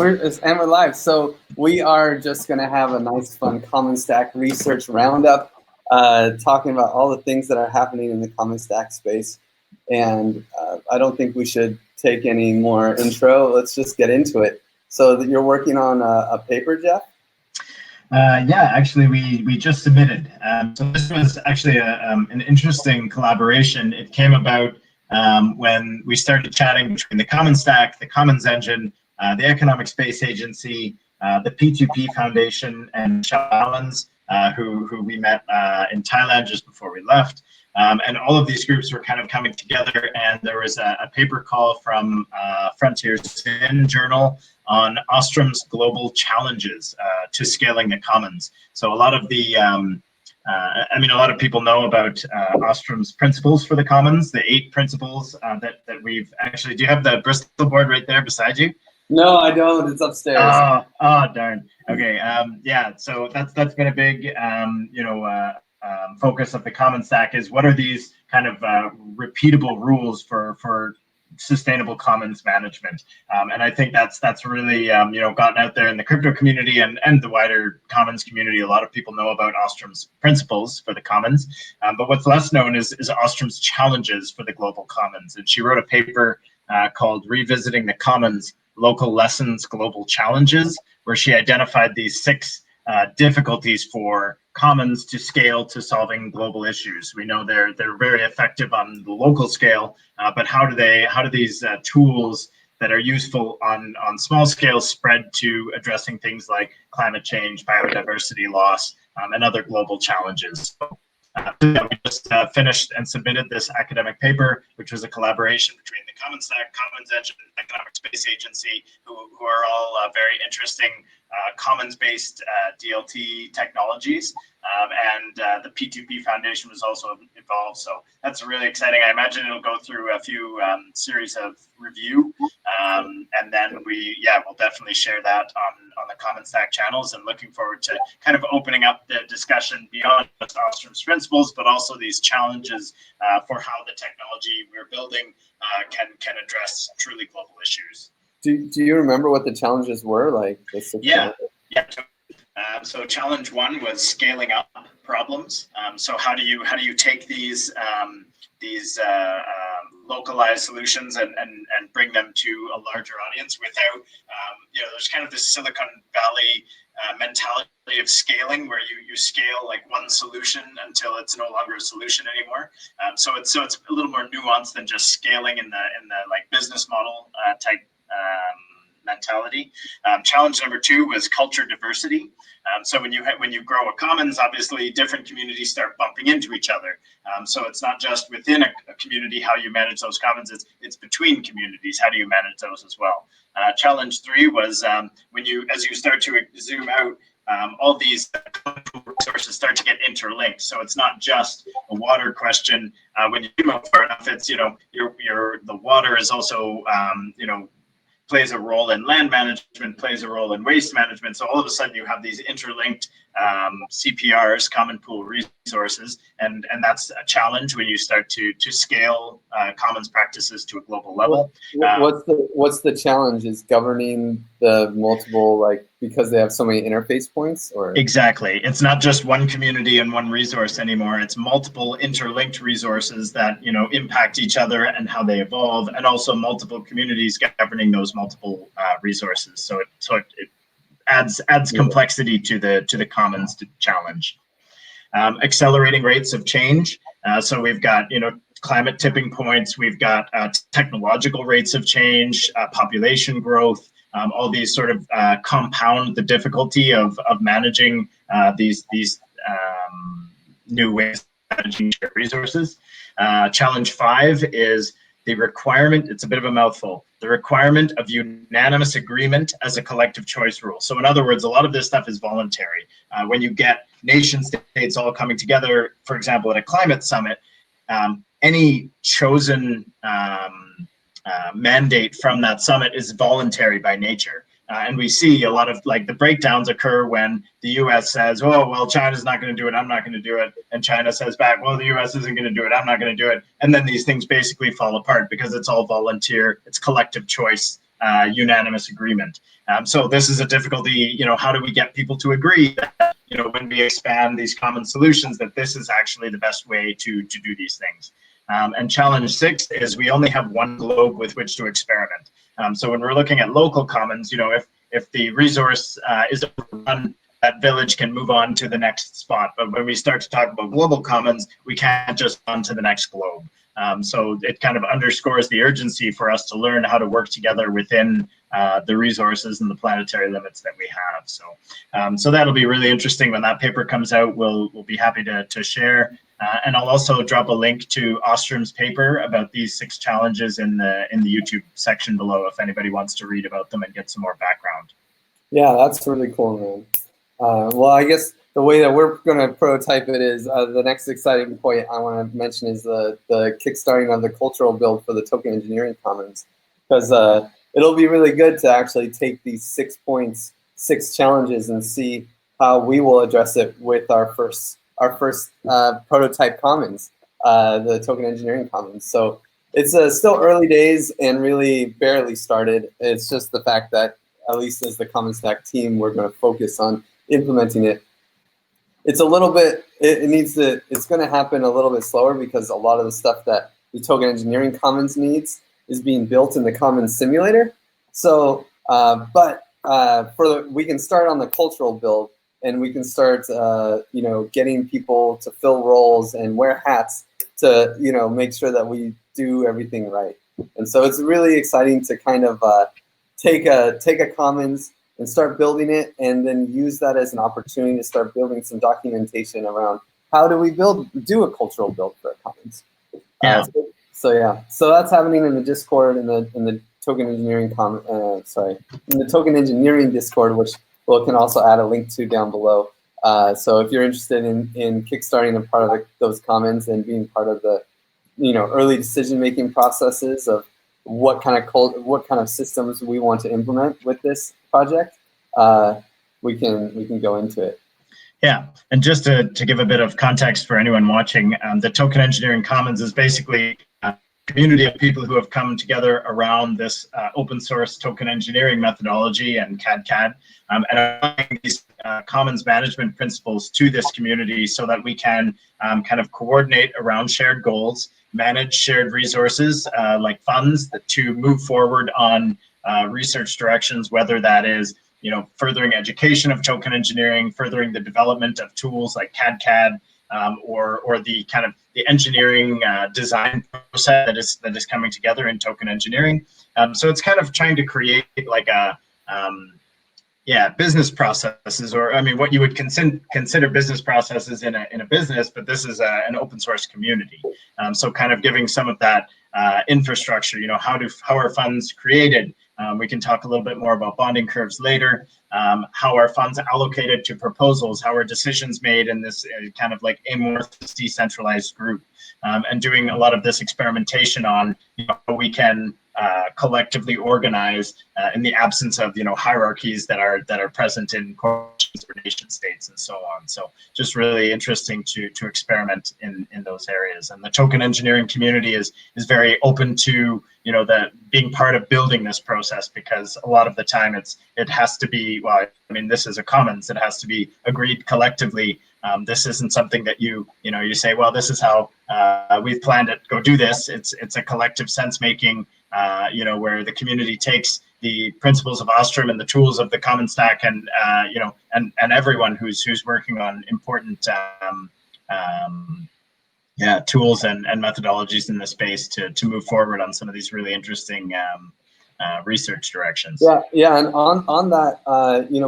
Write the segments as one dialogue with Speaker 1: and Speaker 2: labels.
Speaker 1: we're live. So we are just going to have a nice, fun Common Stack research roundup, talking about all the things that are happening in the Common Stack space. And I don't think we should take any more intro. Let's just get into it. So that you're working on a paper, Jeff?
Speaker 2: Yeah, actually, we just submitted. So this was actually an interesting collaboration. It came about when we started chatting between the Common Stack, the Commons Engine, the Economic Space Agency, the P2P Foundation, and Challenge, who we met in Thailand just before we left. And all of these groups were kind of coming together, and there was a paper call from Frontier Sin Journal on Ostrom's global challenges to scaling the commons. So a lot of the, a lot of people know about Ostrom's principles for the commons, the 8 principles that we've actually, do you have the Bristol board right there beside you?
Speaker 1: No, I don't. It's upstairs.
Speaker 2: Oh, darn. Okay. Yeah. So that's been a big, focus of the Common Stack is what are these kind of repeatable rules for sustainable commons management, and I think that's really gotten out there in the crypto community and the wider commons community. A lot of people know about Ostrom's principles for the commons, but what's less known is Ostrom's challenges for the global commons. And she wrote a paper called Revisiting the Commons, Local Lessons, Global Challenges, where she identified these 6 difficulties for commons to scale to solving global issues. We know they're very effective on the local scale, but how do these tools that are useful on small scale spread to addressing things like climate change, biodiversity loss, and other global challenges? We just finished and submitted this academic paper, which was a collaboration between the Common Stack, Commons Engine, Economic Space Agency, who are all very interesting commons-based DLT technologies, and the P2P Foundation was also involved. So that's really exciting. I imagine it'll go through a few series of review, and then we'll definitely share that on the Common Stack channels, and looking forward to kind of opening up the discussion beyond just Ostrom's principles, but also these challenges for how the technology we're building can address truly global issues.
Speaker 1: Do you remember what the challenges were? Like
Speaker 2: Yeah. So challenge 1 was scaling up problems. So how do you take these localized solutions and bring them to a larger audience without there's kind of this Silicon Valley mentality of scaling, where you scale like one solution until it's no longer a solution anymore. So it's a little more nuanced than just scaling in the like business model type mentality. Challenge number 2 was culture diversity. So when you grow a commons, obviously different communities start bumping into each other. So it's not just within a community how you manage those commons; it's between communities. How do you manage those as well? Challenge 3 was as you start to zoom out, all these resources start to get interlinked. So it's not just a water question. When you zoom out far enough, it's the water is also plays a role in land management, plays a role in waste management. So all of a sudden you have these interlinked CPRs, common pool resources, and that's a challenge when you start to scale commons practices to a global level.
Speaker 1: What's the challenge? Is governing the multiple, because they have so many interface points? Or
Speaker 2: exactly, it's not just one community and one resource anymore. It's multiple interlinked resources that impact each other and how they evolve, and also multiple communities governing those multiple resources. So it adds complexity to the commons challenge. Accelerating rates of change. So we've got climate tipping points. We've got technological rates of change, population growth. All these sort of compound the difficulty of managing these new ways of managing resources. Challenge 5 is the requirement, it's a bit of a mouthful, the requirement of unanimous agreement as a collective choice rule. So in other words, a lot of this stuff is voluntary. When you get nation states all coming together, for example, at a climate summit, any chosen mandate from that summit is voluntary by nature. And we see a lot of the breakdowns occur when the US says, oh, well, China's not going to do it, I'm not going to do it. And China says back, well, the US isn't going to do it, I'm not going to do it. And then these things basically fall apart because it's all volunteer, it's collective choice unanimous agreement. So this is a difficulty, how do we get people to agree that, when we expand these common solutions, that this is actually the best way to do these things. And challenge 6 is we only have one globe with which to experiment. So when we're looking at local commons, if the resource is overrun, that village can move on to the next spot. But when we start to talk about global commons, we can't just on to the next globe. So it kind of underscores the urgency for us to learn how to work together within the resources and the planetary limits that we have. So that'll be really interesting when that paper comes out. We'll be happy to share. And I'll also drop a link to Ostrom's paper about these 6 challenges in the YouTube section below if anybody wants to read about them and get some more background.
Speaker 1: Yeah, that's really cool, man. Well, I guess the way that we're going to prototype it is the next exciting point I want to mention is the kickstarting of the cultural build for the token engineering commons, because it'll be really good to actually take these 6 points, 6 challenges, and see how we will address it with our first prototype commons, the token engineering commons. So it's still early days and really barely started. It's just the fact that at least as the Common Stack team, we're going to focus on implementing it. It's a little bit, it's going to happen a little bit slower because a lot of the stuff that the token engineering commons needs is being built in the commons simulator. So, we can start on the cultural build, and we can start, getting people to fill roles and wear hats to, make sure that we do everything right. And so it's really exciting to kind of take a commons and start building it, and then use that as an opportunity to start building some documentation around how do we do a cultural build for a commons.
Speaker 2: Yeah.
Speaker 1: So that's happening in the Discord, in the token engineering in the token engineering Discord, which we can also add a link to down below. So if you're interested in kickstarting a part of those commons and being part of the early decision making processes of what kind of systems we want to implement with this project, we can go into it.
Speaker 2: Yeah, and just to give a bit of context for anyone watching, the Token Engineering Commons is basically a community of people who have come together around this open source token engineering methodology and CAD, and applying these commons management principles to this community so that we can kind of coordinate around shared goals, manage shared resources like funds to move forward on research directions, whether that is furthering education of token engineering, furthering the development of tools like CAD, or the kind of the engineering design process that is coming together in token engineering. So it's kind of trying to create like a business processes, or I mean, what you would consider business processes in a business, but this is an open source community. So kind of giving some of that infrastructure. How are funds created? We can talk a little bit more about bonding curves later. How are funds allocated to proposals? How are decisions made in this kind of like amorphous decentralized group? And doing a lot of this experimentation on how we can collectively organize in the absence of hierarchies that are present in corporations or nation states and so on. So just really interesting to experiment in those areas. And the token engineering community is very open to that being part of building this process, because a lot of the time it has to be, well, I mean, this is a commons, it has to be agreed collectively. This isn't something that you say, well, this is how we've planned it, go do this. It's a collective sense making, where the community takes the principles of Ostrom and the tools of the Common Stack, and and everyone who's working on important tools and methodologies in the space to move forward on some of these really interesting research directions.
Speaker 1: Yeah, and on that,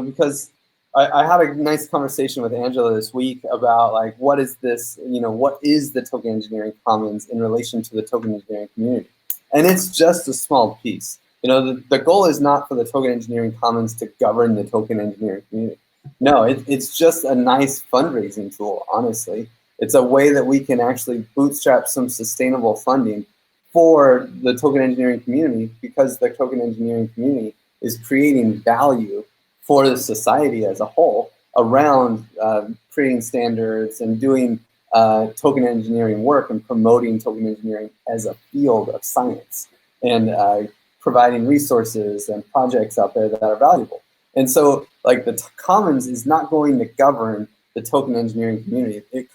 Speaker 1: because I had a nice conversation with Angela this week about like, what is this, what is the token engineering commons in relation to the token engineering community? And it's just a small piece. The goal is not for the token engineering commons to govern the token engineering community. No, it's just a nice fundraising tool, honestly. It's a way that we can actually bootstrap some sustainable funding for the token engineering community, because the token engineering community is creating value for the society as a whole around creating standards and doing token engineering work and promoting token engineering as a field of science, and providing resources and projects out there that are valuable. And so like the commons is not going to govern the token engineering community. The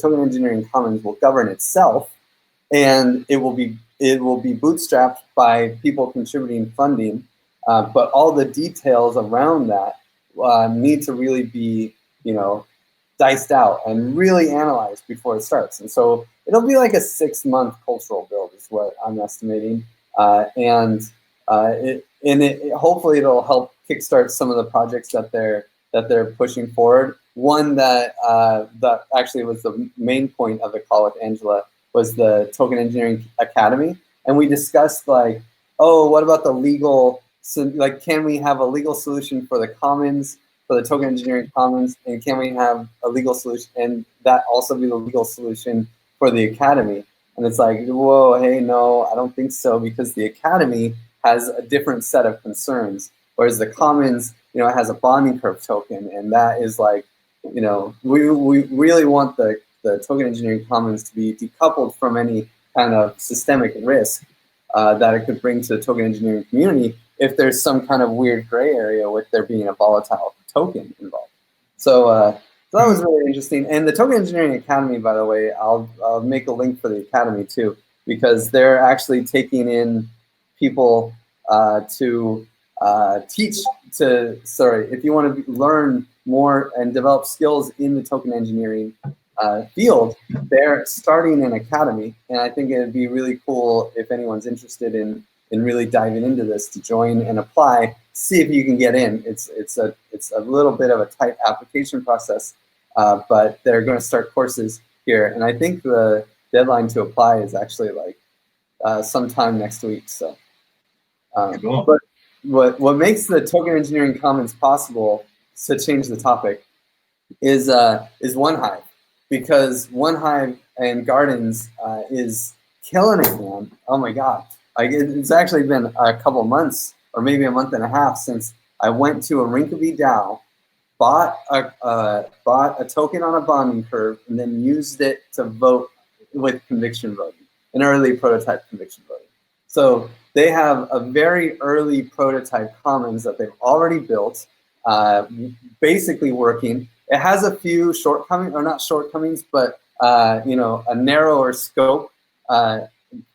Speaker 1: token engineering commons will govern itself, and it will be bootstrapped by people contributing funding, but all the details around that need to really be, diced out and really analyzed before it starts. And so it'll be like a 6-month cultural build is what I'm estimating, and hopefully it'll help kickstart some of the projects that they're pushing forward. One that actually was the main point of the call with Angela was the Token Engineering Academy, and we discussed like, oh, what about the legal? So like, can we have a legal solution for the commons, for the Token Engineering Commons, and can we have a legal solution, and that also be the legal solution for the Academy? And it's like, whoa, hey, no, I don't think so, because the Academy has a different set of concerns, whereas the Commons, has a bonding curve token, and that is like, we really want the Token Engineering Commons to be decoupled from any kind of systemic risk that it could bring to the token engineering community if there's some kind of weird gray area with there being a volatile token involved. So that was really interesting. And the Token Engineering Academy, by the way, I'll make a link for the Academy too, because they're actually taking in people to teach if you want to learn more and develop skills in the token engineering field, they're starting an academy. And I think it'd be really cool if anyone's interested in really diving into this to join and apply, see if you can get in. It's a little bit of a tight application process, but they're going to start courses here. And I think the deadline to apply is actually like sometime next week. So,
Speaker 2: cool.
Speaker 1: But what makes the Token Engineering Commons possible, to change the topic, is OneHive, because OneHive and Gardens is killing it, man. Oh my God. Like it's actually been a couple months or maybe a month and a half since I went to a Rinkeby DAO, bought a token on a bonding curve, and then used it to vote with conviction voting, an early prototype conviction voting. So they have a very early prototype commons that they've already built, basically working. It has a few shortcomings, or not shortcomings, but a narrower scope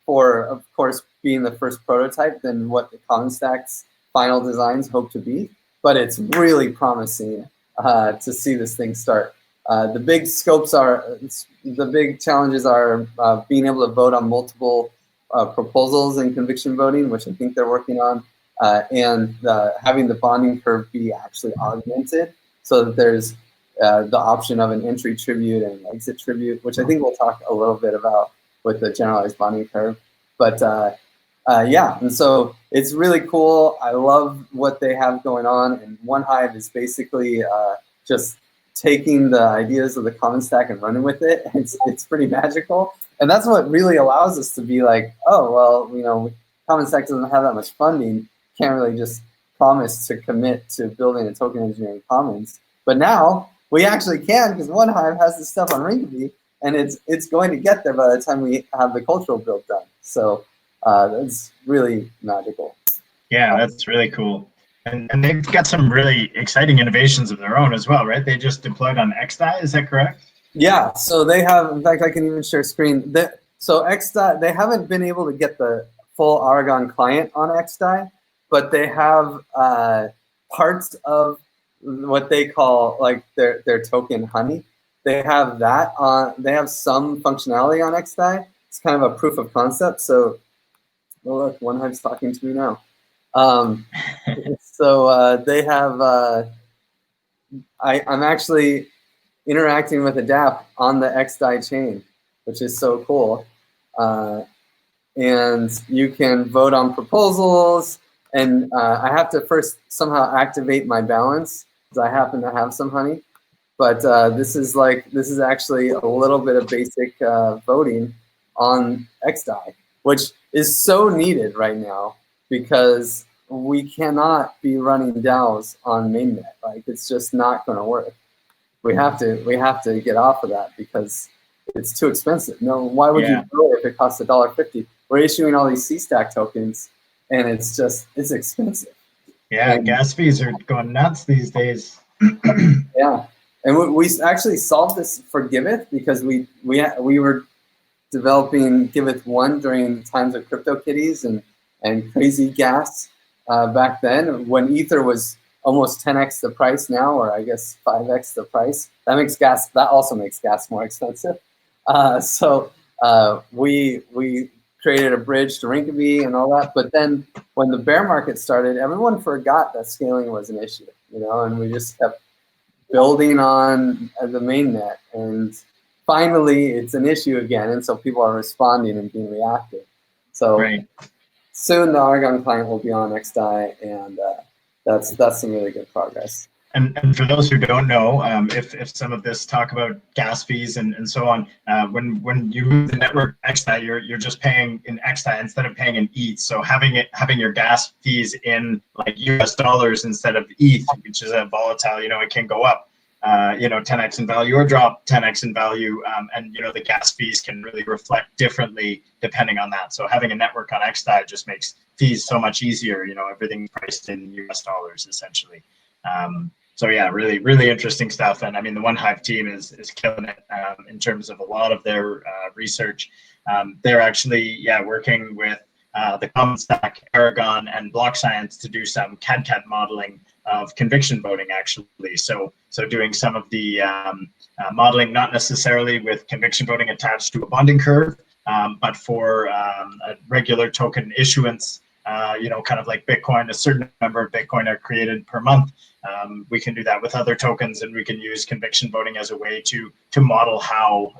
Speaker 1: for, of course, being the first prototype than what the CommonStack's final designs hope to be. But it's really promising to see this thing start. The big challenges are being able to vote on multiple proposals in conviction voting, which I think they're working on, and having the bonding curve be actually augmented so that there's the option of an entry tribute and an exit tribute, which I think we'll talk a little bit about with the generalized bonding curve. But yeah, and so it's really cool. I love what they have going on, and OneHive is basically just taking the ideas of the CommonStack and running with it. It's pretty magical, and that's what really allows us to be like, oh well, CommonStack doesn't have that much funding, can't really just promise to commit to building a token engineering commons. But now we actually can, because OneHive has this stuff on Rinkeby, and it's going to get there by the time we have the cultural build done. So that's really magical.
Speaker 2: Yeah, that's really cool. And they've got some really exciting innovations of their own as well, right? They just deployed on XDAI, is that correct?
Speaker 1: Yeah, so they have, in fact, I can even share screen. So XDAI, they haven't been able to get the full Aragon client on XDAI, but they have parts of what they call like their token honey. They have that on, they have some functionality on XDAI. It's kind of a proof of concept. So, oh look, OneHive's talking to me now. So they have, I'm actually interacting with a dApp on the XDAI chain, which is so cool. And you can vote on proposals, and I have to first somehow activate my balance because I happen to have some honey. But this is actually a little bit of basic voting on XDAI, which is so needed right now because we cannot be running DAOs on mainnet. Like it's just not going to work. We have to get off of that because it's too expensive. No, why would you do it if it costs $1.50? we're issuing all these CStack tokens, and it's expensive.
Speaker 2: Yeah,
Speaker 1: And,
Speaker 2: gas fees are going nuts these days.
Speaker 1: yeah, and we actually solved this for Giveth because we were developing Giveth 1 during the times of CryptoKitties and crazy gas back then, when Ether was almost 10x the price now, or I guess 5x the price. That also makes gas more expensive. So we created a bridge to Rinkeby and all that. But then when the bear market started, everyone forgot that scaling was an issue, and we just kept building on the mainnet, and finally it's an issue again, and so people are responding and being reactive. So
Speaker 2: right.
Speaker 1: Soon the Argon client will be on XDAI, and that's some really good progress.
Speaker 2: And for those who don't know, if some of this talk about gas fees and so on, when you move the network XDAI, you're just paying in XDAI instead of paying in ETH. So having your gas fees in like US dollars instead of ETH, which is a volatile, it can go up, 10x in value or drop 10x in value, and the gas fees can really reflect differently depending on that. So having a network on XDAI just makes fees so much easier. Everything's priced in US dollars essentially. So yeah, really, really interesting stuff. And I mean, the OneHive team is killing it in terms of a lot of their research. They're actually, working with the Common Stack, Aragon, and Block Science to do some CAD modeling of conviction voting, actually. So doing some of the modeling, not necessarily with conviction voting attached to a bonding curve, but for a regular token issuance, kind of like Bitcoin, a certain number of Bitcoin are created per month. We can do that with other tokens, and we can use conviction voting as a way to model how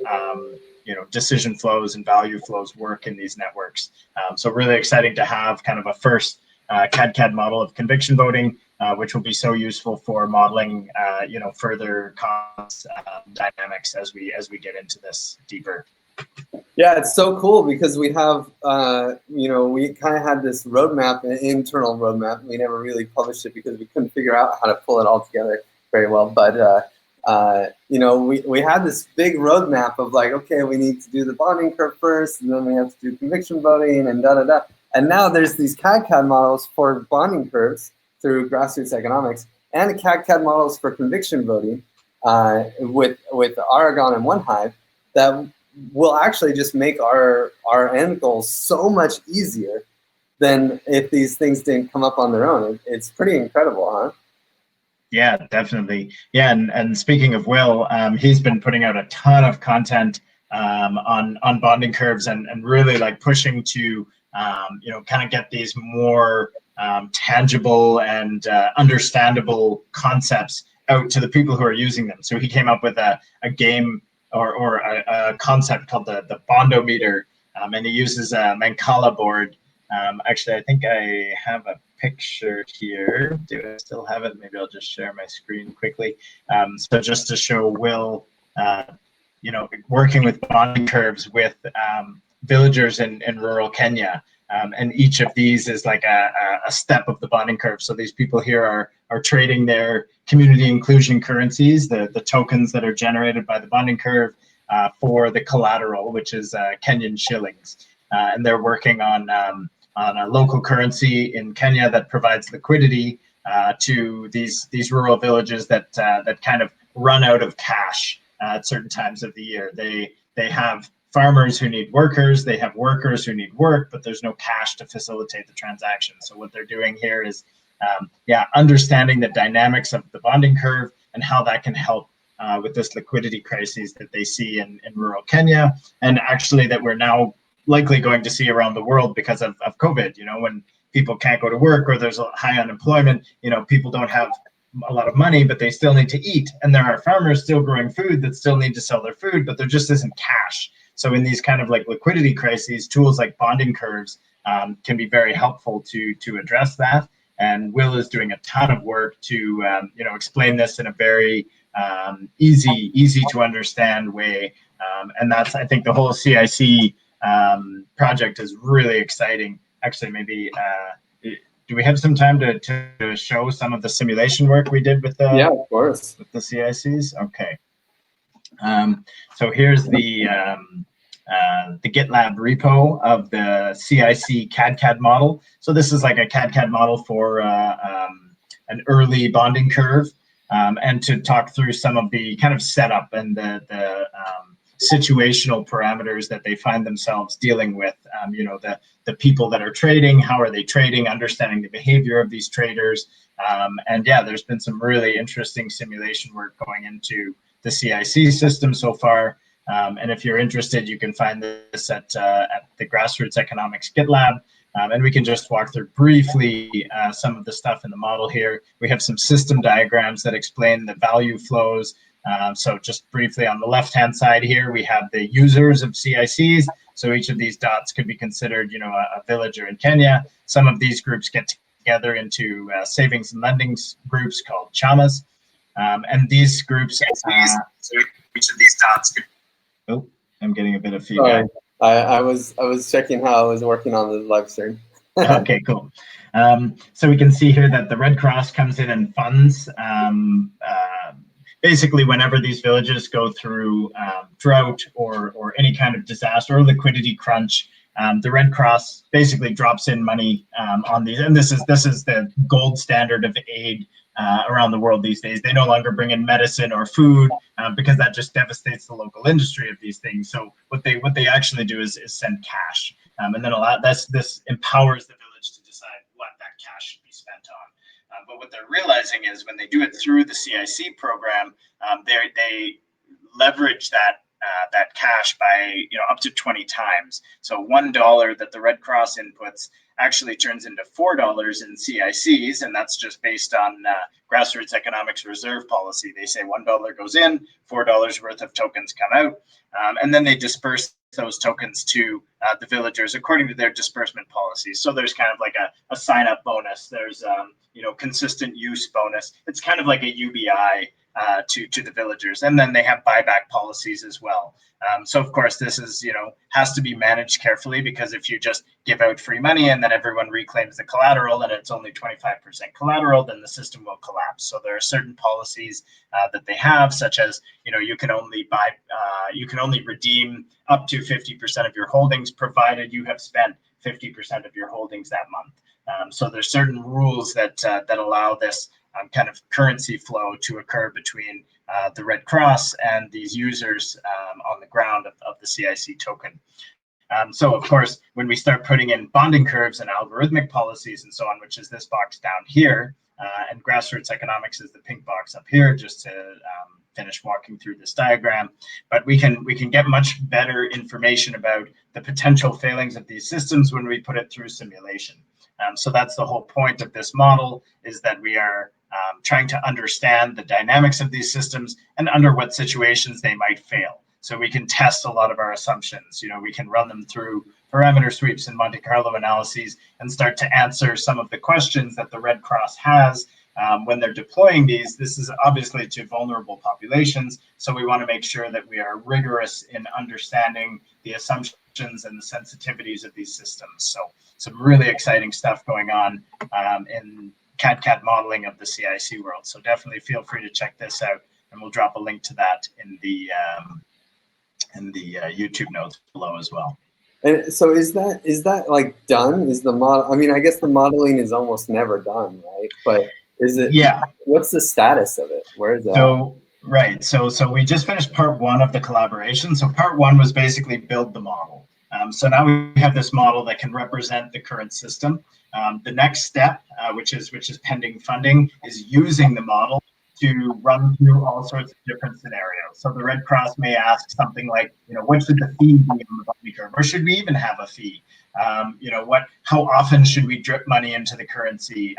Speaker 2: decision flows and value flows work in these networks. So really exciting to have kind of a first CAD model of conviction voting, which will be so useful for modeling further cost dynamics as we get into this deeper.
Speaker 1: Yeah, it's so cool because we have, we kind of had this roadmap, an internal roadmap. We never really published it because we couldn't figure out how to pull it all together very well. But, we had this big roadmap of like, okay, we need to do the bonding curve first, and then we have to do conviction voting and da-da-da. And now there's these CAD models for bonding curves through grassroots economics, and the CAD models for conviction voting with Aragon and OneHive that will actually just make our end goals so much easier than if these things didn't come up on their own. It's pretty incredible, huh?
Speaker 2: Yeah, definitely. Yeah, and speaking of Will, he's been putting out a ton of content on bonding curves and really like pushing to kind of get these more tangible and understandable concepts out to the people who are using them. So he came up with a game or a concept called the Fondo Meter, and he uses a Mancala board. Actually, I think I have a picture here. Do I still have it? Maybe I'll just share my screen quickly. So just to show Will, working with bonding curves with villagers in rural Kenya. And each of these is like a step of the bonding curve. So these people here are trading their community inclusion currencies, the tokens that are generated by the bonding curve, for the collateral, which is Kenyan shillings. And they're working on a local currency in Kenya that provides liquidity to these rural villages that kind of run out of cash at certain times of the year. They have farmers who need workers, they have workers who need work, but there's no cash to facilitate the transaction. So what they're doing here is, understanding the dynamics of the bonding curve and how that can help with this liquidity crisis that they see in rural Kenya, and actually that we're now likely going to see around the world because of COVID. When people can't go to work or there's a high unemployment, people don't have a lot of money, but they still need to eat. And there are farmers still growing food that still need to sell their food, but there just isn't cash. So in these kind of like liquidity crises, tools like bonding curves can be very helpful to address that. And Will is doing a ton of work to explain this in a very easy to understand way. And that's, I think, the whole CIC project is really exciting. Actually, maybe do we have some time to show some of the simulation work we did with the
Speaker 1: of course,
Speaker 2: with the CICs? Okay. So here's the the GitLab repo of the CIC CAD model. So this is like a CAD model for an early bonding curve, and to talk through some of the kind of setup and the situational parameters that they find themselves dealing with. You know, the people that are trading, how are they trading, understanding the behavior of these traders. And yeah, there's been some really interesting simulation work going into the CIC system so far. And if you're interested, you can find this at the Grassroots Economics GitLab. And we can just walk through briefly some of the stuff in the model here. We have some system diagrams that explain the value flows. So just briefly on the left-hand side here, we have the users of CICs. So each of these dots could be considered, you know, a villager in Kenya. Some of these groups get together into savings and lending groups called chamas. And these groups, so each of these dots could, oh, I'm getting a bit of feedback.
Speaker 1: I was checking how I was working on the live stream.
Speaker 2: Okay, cool. So we can see here that the Red Cross comes in and funds basically whenever these villages go through drought or any kind of disaster or liquidity crunch. The Red Cross basically drops in money on these, and this is the gold standard of aid around the world these days. They no longer bring in medicine or food because that just devastates the local industry of these things. So what they actually do is send cash, and then this empowers the village to decide what that cash should be spent on. But what they're realizing is when they do it through the CIC program, they leverage that cash by up to 20 times. So $1 that the Red Cross inputs actually turns into $4 in CICs, and that's just based on Grassroots Economics reserve policy. They say $1 goes in, $4 worth of tokens come out, and then they disperse those tokens to the villagers according to their disbursement policies. So there's kind of like a sign-up bonus. There's consistent use bonus. It's kind of like a UBI to the villagers, and then they have buyback policies as well. So of course this is has to be managed carefully, because if you just give out free money and then everyone reclaims the collateral and it's only 25% collateral, then the system will collapse. So there are certain policies that they have, such as you can only redeem up to 50% of your holdings, provided you have spent 50% of your holdings that month. So there's certain rules that allow this kind of currency flow to occur between the Red Cross and these users on the ground of the CIC token. So of course, when we start putting in bonding curves and algorithmic policies and so on, which is this box down here, and Grassroots Economics is the pink box up here, just to finish walking through this diagram. But we can get much better information about the potential failings of these systems when we put it through simulation. So that's the whole point of this model, is that we are trying to understand the dynamics of these systems and under what situations they might fail. So we can test a lot of our assumptions. We can run them through parameter sweeps and Monte Carlo analyses and start to answer some of the questions that the Red Cross has when they're deploying these. This is obviously to vulnerable populations, so we want to make sure that we are rigorous in understanding the assumptions and the sensitivities of these systems. So some really exciting stuff going on in CAD modeling of the CIC world. So definitely feel free to check this out, and we'll drop a link to that in the YouTube notes below as well.
Speaker 1: And so is that like done? Is the model? I mean, I guess the modeling is almost never done, right? But is it?
Speaker 2: Yeah.
Speaker 1: What's the status of it? Where is that?
Speaker 2: So right. So we just finished part 1 of the collaboration. So part 1 was basically build the model. So now we have this model that can represent the current system. The next step, which is pending funding, is using the model to run through all sorts of different scenarios. So the Red Cross may ask something like, what should the fee be on the bonding curve, or should we even have a fee? How often should we drip money into the currency,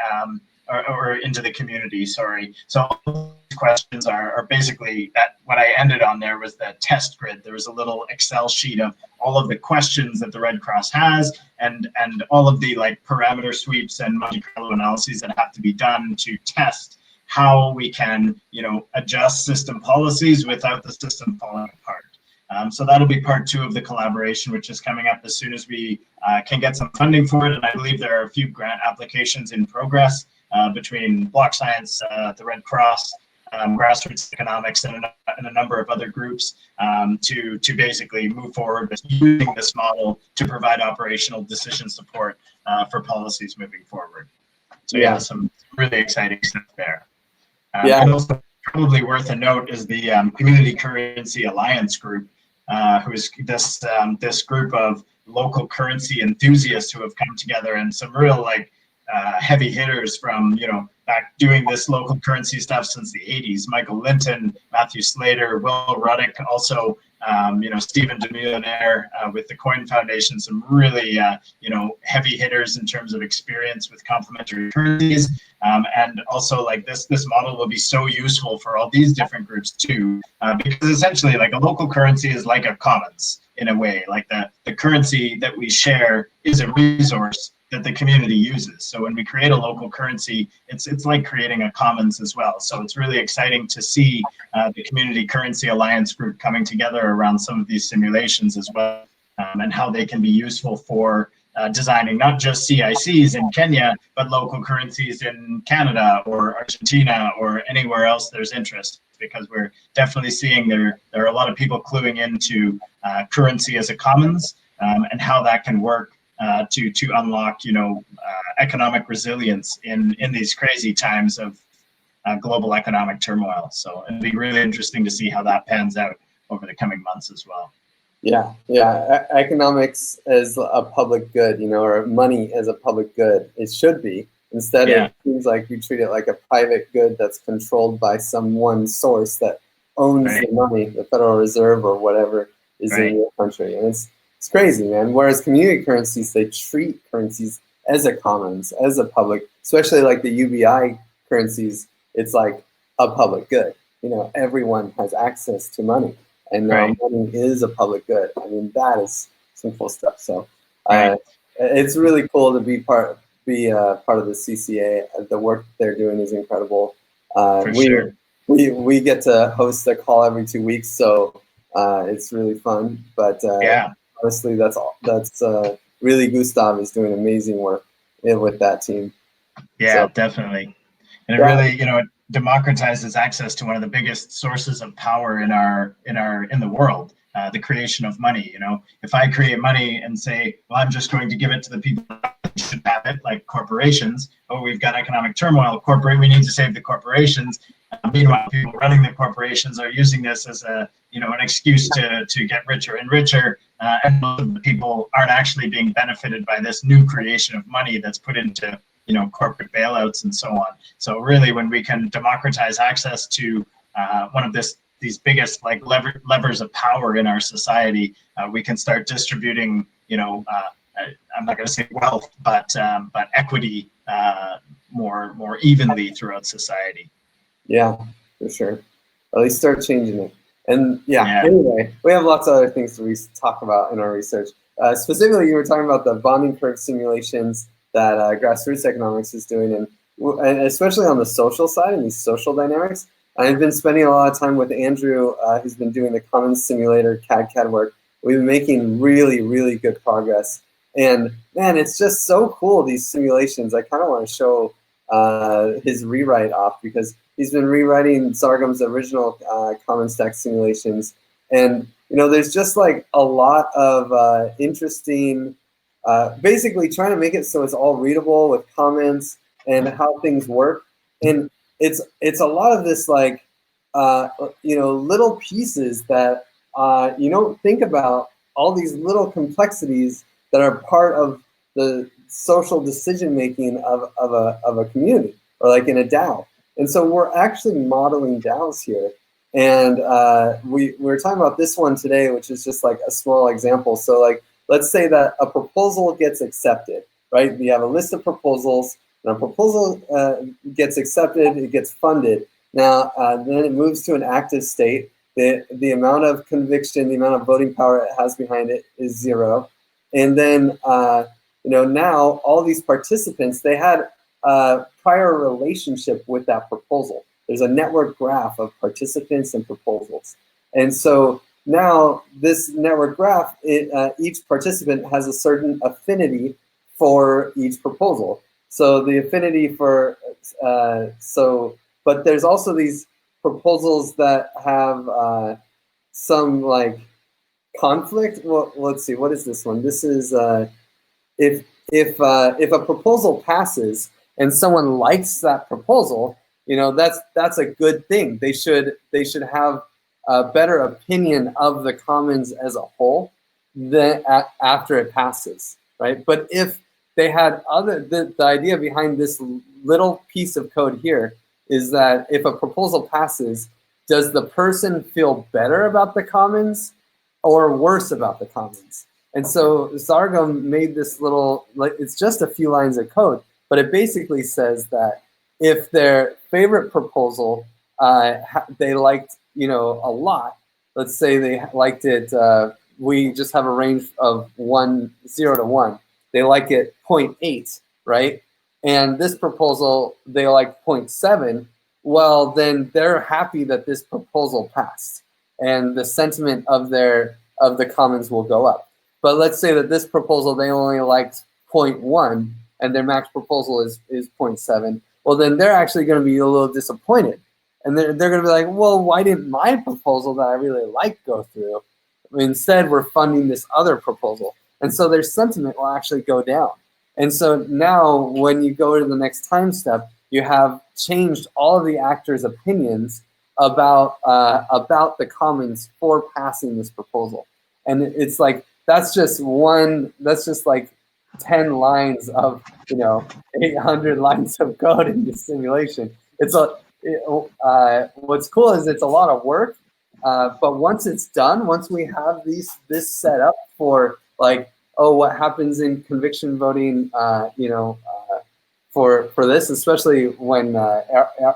Speaker 2: or into the community? Sorry. So all these questions are basically that. What I ended on there was the test grid. There was a little Excel sheet of all of the questions that the Red Cross has, and all of the parameter sweeps and Monte Carlo analyses that have to be done to test how we can adjust system policies without the system falling apart. So that'll be part 2 of the collaboration, which is coming up as soon as we can get some funding for it. And I believe there are a few grant applications in progress between Block Science, the Red Cross, grassroots economics, and a number of other groups to basically move forward with using this model to provide operational decision support for policies moving forward. So yeah, some really exciting stuff there. And also probably worth a note is the Community Currency Alliance group, who is this group of local currency enthusiasts who have come together, and some real like heavy hitters from, back doing this local currency stuff since the 80s. Michael Linton, Matthew Slater, Will Ruddick, also, Stephen DeMillionaire with the Coin Foundation, some really, heavy hitters in terms of experience with complementary currencies. And also like this model will be so useful for all these different groups too, because essentially like a local currency is like a commons in a way, like the currency that we share is a resource that the community uses. So when we create a local currency, it's like creating a commons as well. So it's really exciting to see the Community Currency Alliance group coming together around some of these simulations as well, and how they can be useful for designing not just CICs in Kenya, but local currencies in Canada or Argentina or anywhere else there's interest, because we're definitely seeing there are a lot of people cluing into currency as a commons, and how that can work to unlock, economic resilience in these crazy times of global economic turmoil. So it'll be really interesting to see how that pans out over the coming months as well.
Speaker 1: Yeah. Economics as a public good, or money as a public good. It should be. Instead, it seems like we treat it like a private good that's controlled by some one source that owns the money, the Federal Reserve or whatever is in your country. And it's crazy, man. Whereas community currencies, they treat currencies as a commons, as a public, especially like the UBI currencies, it's like a public good. Everyone has access to money, and now money is a public good. I mean, that is some cool stuff. So it's really cool to be part of the CCA. The work they're doing is incredible. We get to host a call every 2 weeks, so it's really fun. But honestly, that's really Gustav is doing amazing work with that team.
Speaker 2: Yeah, so, definitely. And it really, it democratizes access to one of the biggest sources of power in the world, the creation of money. If I create money and say, well, I'm just going to give it to the people that should have it, like corporations. Oh, we've got economic turmoil. We need to save the corporations. Meanwhile, people running the corporations are using this as an excuse to get richer and richer, and most of the people aren't actually being benefited by this new creation of money that's put into corporate bailouts and so on. So really, when we can democratize access to one of these biggest like levers of power in our society, we can start distributing, I'm not going to say wealth, but equity more evenly throughout society.
Speaker 1: Yeah, for sure. At least start changing it. And anyway, we have lots of other things to talk about in our research. Specifically, you were talking about the bonding curve simulations that grassroots economics is doing, and especially on the social side and these social dynamics. I've been spending a lot of time with Andrew, who's been doing the Commons Simulator CAD work. We've been making really, really good progress. And man, it's just so cool, these simulations. I kind of want to show his rewrite off, because he's been rewriting Sargum's original Common Stack simulations. And, there's just like a lot of interesting, basically trying to make it so it's all readable with comments and how things work. And it's a lot of this like, little pieces that you don't think about, all these little complexities that are part of the social decision-making of a community, or like in a DAO. And so we're actually modeling DAOs here. And we're talking about this one today, which is just like a small example. So like, let's say that a proposal gets accepted, right? We have a list of proposals, and a proposal gets accepted, it gets funded. Now, then it moves to an active state. The amount of conviction, the amount of voting power it has behind it is 0. And then, now all these participants, they had a prior relationship with that proposal. There's a network graph of participants and proposals. And so now this network graph, each participant has a certain affinity for each proposal. So the affinity for, but there's also these proposals that have some like conflict. Well, let's see. What is this one? This is if a proposal passes and someone likes that proposal, that's a good thing. They should have a better opinion of the commons as a whole than after it passes, right? But if they had the idea behind this little piece of code here is that if a proposal passes, does the person feel better about the commons or worse about the commons? And so Zargum made this little, it's just a few lines of code, but it basically says that if their favorite proposal they liked, a lot, let's say they liked it, we just have a range of 0 to 1. They like it 0.8, right? And this proposal, they like 0.7. Well, then they're happy that this proposal passed, and the sentiment of the commons will go up. But let's say that this proposal, they only liked 0.1 and their max proposal is 0.7. Well, then they're actually going to be a little disappointed. And they're going to be like, well, why didn't my proposal that I really like go through? Instead, we're funding this other proposal. And so their sentiment will actually go down. And so now when you go to the next time step, you have changed all of the actors' opinions about the commons for passing this proposal. And it's like, that's just like 10 lines of 800 lines of code in this simulation. What's cool is it's a lot of work, but once it's done, once we have this set up for like, what happens in conviction voting, for this, especially when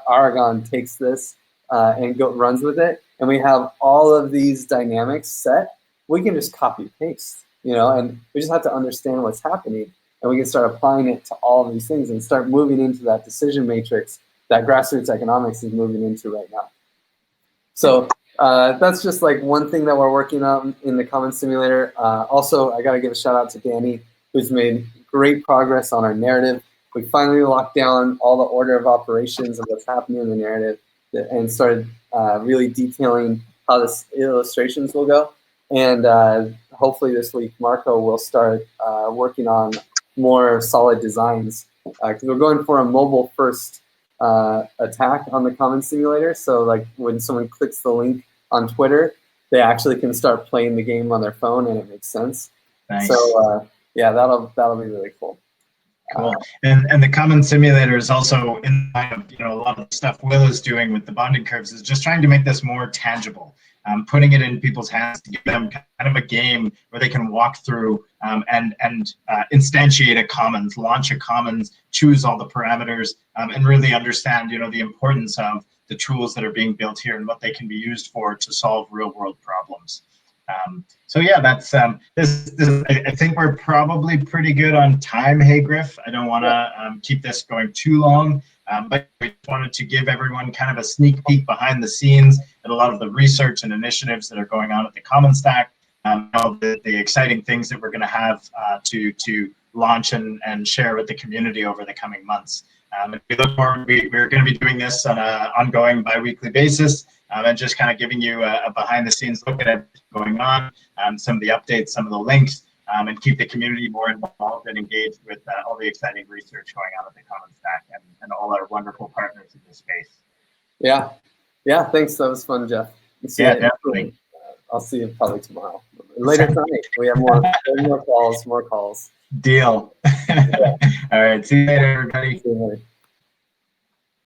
Speaker 1: Aragon takes this and runs with it, and we have all of these dynamics set, we can just copy paste, and we just have to understand what's happening, and we can start applying it to all of these things and start moving into that decision matrix that grassroots economics is moving into right now. So that's just like one thing that we're working on in the Commons Simulator. Also, I got to give a shout out to Danny, who's made great progress on our narrative. We finally locked down all the order of operations of what's happening in the narrative and started really detailing how the illustrations will go. And hopefully this week, Marco will start working on more solid designs because we're going for a mobile-first attack on the Commons Simulator. So like when someone clicks the link on Twitter, they actually can start playing the game on their phone, and it makes sense. Nice. So yeah, that'll be really cool.
Speaker 2: Cool. And the Commons Simulator is also in line of, a lot of the stuff Will is doing with the bonding curves is just trying to make this more tangible, putting it in people's hands to give them kind of a game where they can walk through and instantiate a commons, launch a commons, choose all the parameters, and really understand, the importance of the tools that are being built here and what they can be used for to solve real world problems. So yeah, that's this. I think we're probably pretty good on time. Hey, Griff, I don't want to keep this going too long, but we wanted to give everyone kind of a sneak peek behind the scenes at a lot of the research and initiatives that are going on at the Commons Stack, all the exciting things that we're going to have to launch and share with the community over the coming months. If we look forward, we're going to be doing this on an ongoing bi-weekly basis, and just kind of giving you a behind-the-scenes look at it going on, some of the updates, some of the links, and keep the community more involved and engaged with all the exciting research going on at the Commons Stack and all our wonderful partners in this space.
Speaker 1: Yeah, thanks. That was fun, Jeff.
Speaker 2: Yeah, definitely.
Speaker 1: I'll see you probably tomorrow. Later tonight, we have more calls.
Speaker 2: Deal. All right, see you later, everybody.
Speaker 1: See you later.